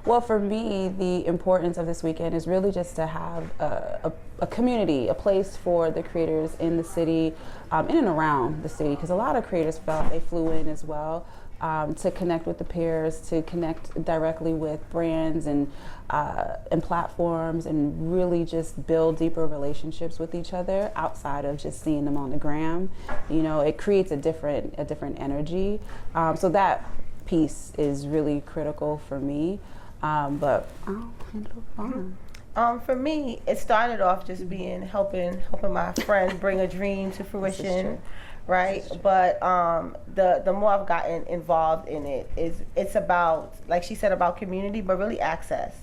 Well, for me, the importance of this weekend is really just to have a community, a place for the creators in the city, in and around the city, because a lot of creators felt they flew in as well, to connect with the peers, to connect directly with brands and platforms, and really just build deeper relationships with each other outside of just seeing them on the gram. You know, it creates a different energy. So that piece is really critical for me. But I'll handle fun. For me, it started off just being helping my friend bring a dream to fruition, right? But the more I've gotten involved in it, it's about, like she said, about community, but really access,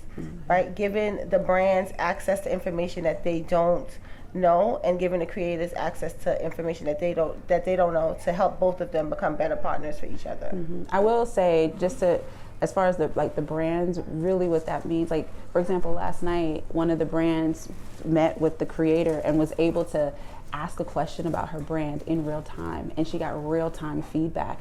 right? Giving the brands access to information that they don't know, and giving the creators access to information that they don't know, to help both of them become better partners for each other. I will say, just to, as far as the brands, really what that means, like for example, last night one of the brands met with the creator and was able to ask a question about her brand in real time, and she got real time feedback.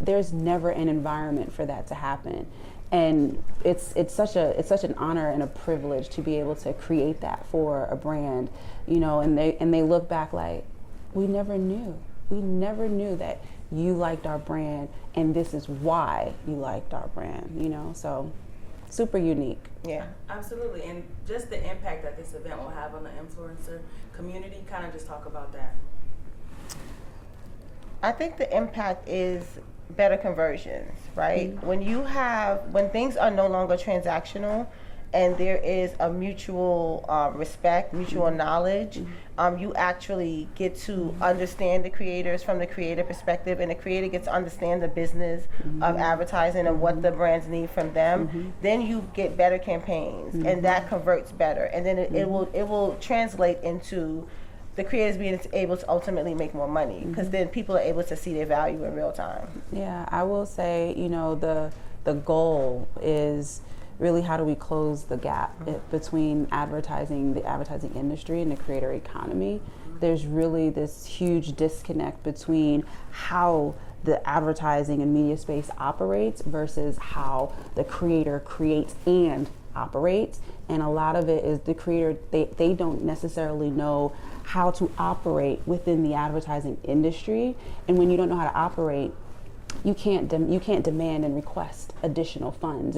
There's never an environment for that to happen, and it's such an honor and a privilege to be able to create that for a brand, you know, and they look back like, we never knew that you liked our brand, and this is why you liked our brand, you know, so super unique. Yeah, absolutely. And just the impact that this event will have on the influencer community, kind of just talk about that. I think the impact is better conversions, right? When things are no longer transactional, and there is a mutual respect, mutual knowledge, you actually get to understand the creators from the creator perspective, and the creator gets to understand the business of advertising and what the brands need from them. Then you get better campaigns, and that converts better, and then it will translate into the creators being able to ultimately make more money, because then people are able to see their value in real time. Yeah, I will say, you know, the goal is really, how do we close the gap between the advertising industry and the creator economy? There's really this huge disconnect between how the advertising and media space operates versus how the creator creates and operates. And a lot of it is the creator, they don't necessarily know how to operate within the advertising industry. And when you don't know how to operate, you can't demand and request additional funds.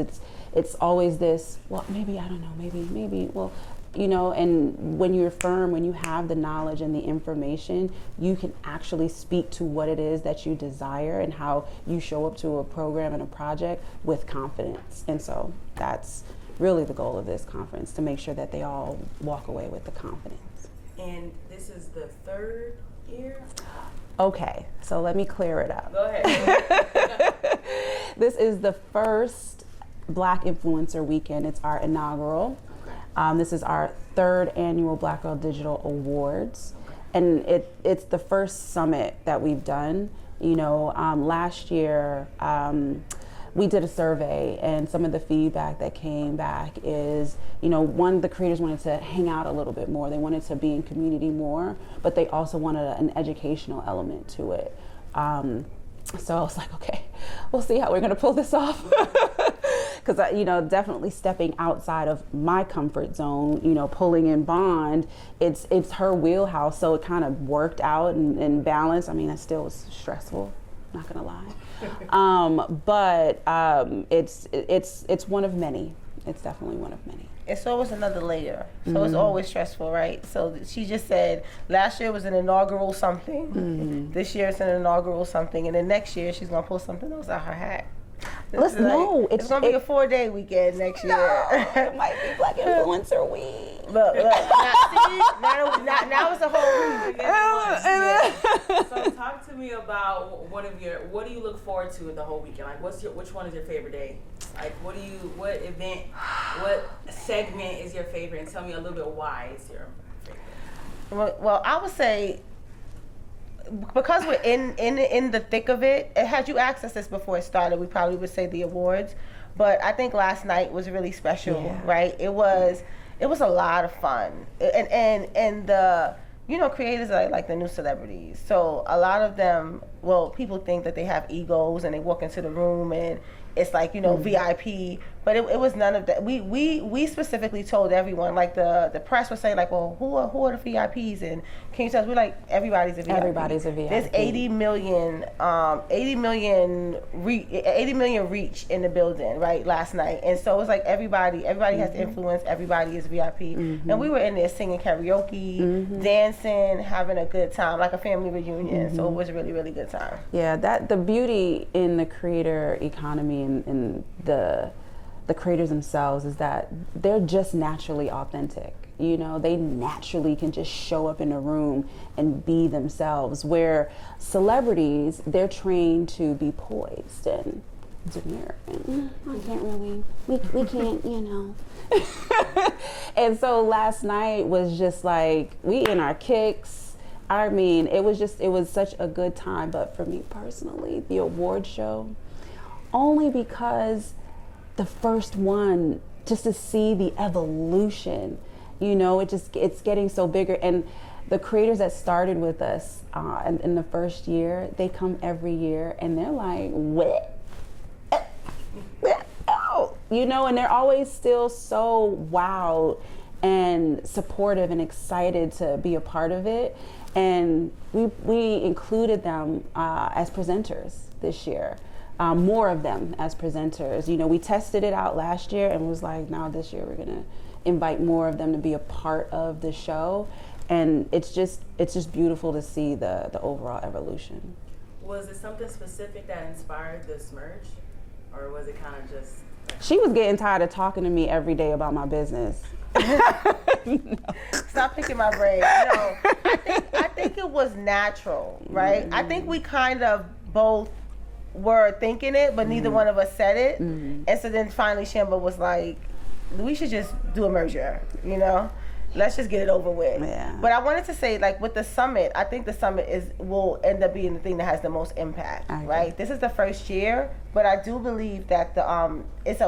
It's always this, well, maybe, I don't know, maybe, well, you know, and when you're firm, when you have the knowledge and the information, you can actually speak to what it is that you desire and how you show up to a program and a project with confidence. And so that's really the goal of this conference, to make sure that they all walk away with the confidence. And this is the third year? Okay, so let me clear it up. Go ahead. This is the first Black Influencer Weekend. It's our inaugural. This is our third annual Black Girl Digital Awards. And it's the first summit that we've done. You know, last year, we did a survey, and some of the feedback that came back is, you know, one, the creators wanted to hang out a little bit more. They wanted to be in community more, but they also wanted an educational element to it. So I was like, okay, we'll see how we're gonna pull this off. Because, you know, definitely stepping outside of my comfort zone, you know, pulling in Bond, it's her wheelhouse. So it kind of worked out and balanced. I mean, it still was stressful, not gonna lie. But it's one of many. It's definitely one of many. It's always another layer. So it's always stressful, right? So she just said last year was an inaugural something. This year it's an inaugural something. And then next year she's going to pull something else out her hat. It's going to be a 4-day weekend next year. It might be Black Influencer Week. Look, now it's a whole week. So talk to me about what do you look forward to the whole weekend? Like, which one is your favorite day? Like, what event, what segment is your favorite? And tell me a little bit why it's your favorite. Well, I would say, because we're in the thick of it, had you asked us this before it started, we probably would say the awards. But I think last night was really special, right? It was a lot of fun, and the, you know, creators are like the new celebrities. So a lot of them, well, people think that they have egos and they walk into the room and it's like, you know, VIP. But it was none of that. We specifically told everyone, like the press was saying, like, well, who are the VIPs, and can you tell us? We're like, everybody's a VIP. Everybody's a VIP. There's 80 million reach in the building, right, last night. And so it's like everybody has influence, everybody is VIP. And we were in there singing karaoke, dancing, having a good time, like a family reunion. So it was a really, really good time. Yeah, the beauty in the creator economy and the creators themselves is that they're just naturally authentic. You know, they naturally can just show up in a room and be themselves, where celebrities, they're trained to be poised and demure. And I can't really, we can't, you know. And so last night was just like, we in our kicks. I mean, it was such a good time. But for me personally, the award show, only because the first one, just to see the evolution, you know, it's getting so bigger. And the creators that started with us in the first year, they come every year and they're like, what? Oh, you know, and they're always still so wowed and supportive and excited to be a part of it. And we included them as presenters this year. More of them as presenters. You know, we tested it out last year and was like, now this year we're gonna invite more of them to be a part of the show. And it's just beautiful to see the overall evolution. Was it something specific that inspired this merge, or was it kind of just? She was getting tired of talking to me every day about my business. No. Stop picking my brain. No, I think it was natural, right? I think we kind of both were thinking it, but neither one of us said it. And so then finally Shamba was like, we should just do a merger, you know? Let's just get it over with. Yeah. But I wanted to say, like, with the summit, I think the summit will end up being the thing that has the most impact, right? This is the first year, but I do believe that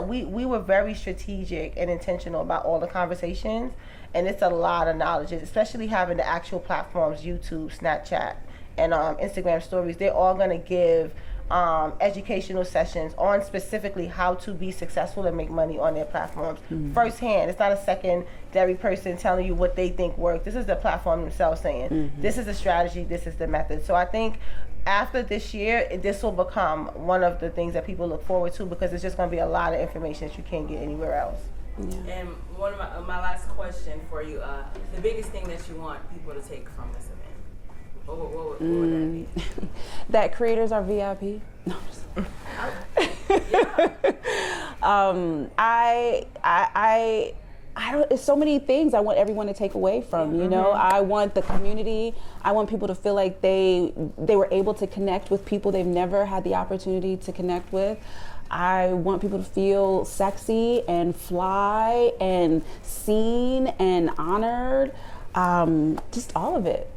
we were very strategic and intentional about all the conversations, and it's a lot of knowledge, especially having the actual platforms, YouTube, Snapchat, and Instagram stories. They're all gonna give educational sessions on specifically how to be successful and make money on their platforms firsthand. It's not a secondary person telling you what they think works. This is the platform themselves saying, this is the strategy, this is the method. So I think after this year, this will become one of the things that people look forward to, because it's just going to be a lot of information that you can't get anywhere else. Yeah. And one of my last question for you, the biggest thing that you want people to take from this event, what would that be? That creators are VIP. No, I don't. It's so many things I want everyone to take away from. You know, I want the community. I want people to feel like they were able to connect with people they've never had the opportunity to connect with. I want people to feel sexy and fly and seen and honored. Just all of it.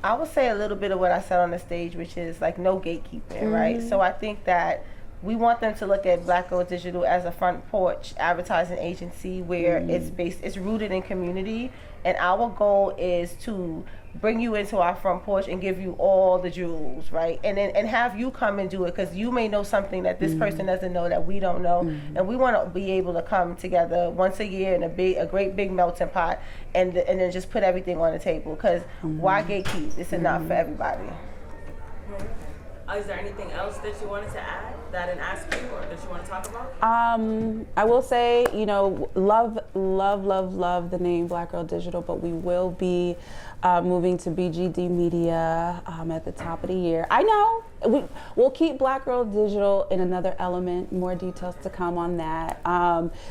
I would say a little bit of what I said on the stage, which is like no gatekeeping, right? So I think that we want them to look at Black Girl Digital as a front porch advertising agency where it's rooted in community, and our goal is to bring you into our front porch and give you all the jewels, right? And have you come and do it, because you may know something that this person doesn't know that we don't know, and we want to be able to come together once a year in a great big melting pot, and then just put everything on the table. Because why gatekeep? It's enough for everybody. Is there anything else that you wanted to add that I didn't ask you, or that you want to talk about? I will say, you know, love the name Black Girl Digital, but we will be moving to BGD Media at the top of the year. I know we'll keep Black Girl Digital in another element. More details to come on that.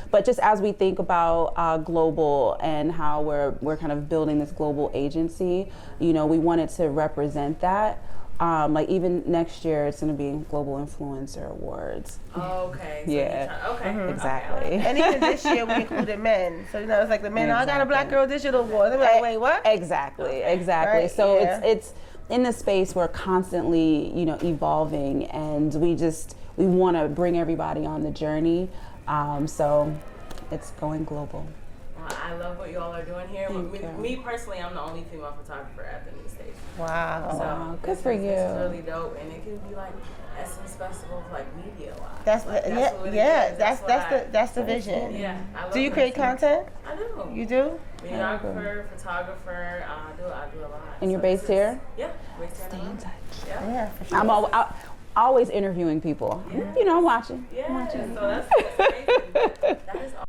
But just as we think about global and how we're kind of building this global agency, you know, we wanted to represent that. Like even next year, it's going to be Global Influencer Awards. Oh, okay. So Yeah. Exactly. And even this year we included men. So, you know, it's like the men, I got a Black Girl Digital Award. They're like, wait, what? Exactly. Right? So Yeah. it's in the space we're constantly, you know, evolving, and we want to bring everybody on the journey. So it's going global. Well, I love what you all are doing here. Thank you. Me personally, I'm the only female photographer at the new station. Wow. So Wow, good this for is- This is you. really dope, and it can be like Essence Festival, like media wise. That's like, the, what it yeah. is. That's what I- that's the vision. Yeah. I love Do you it. create content? I do. You do? Videographer, photographer. I do a lot. And you're So based this is- here? Yeah, based here. Stay in touch. Yeah. Yeah, for sure. I'm always interviewing people. Yeah. You know, I'm watching. Yeah. I'm watching. So that's amazing. That is awesome.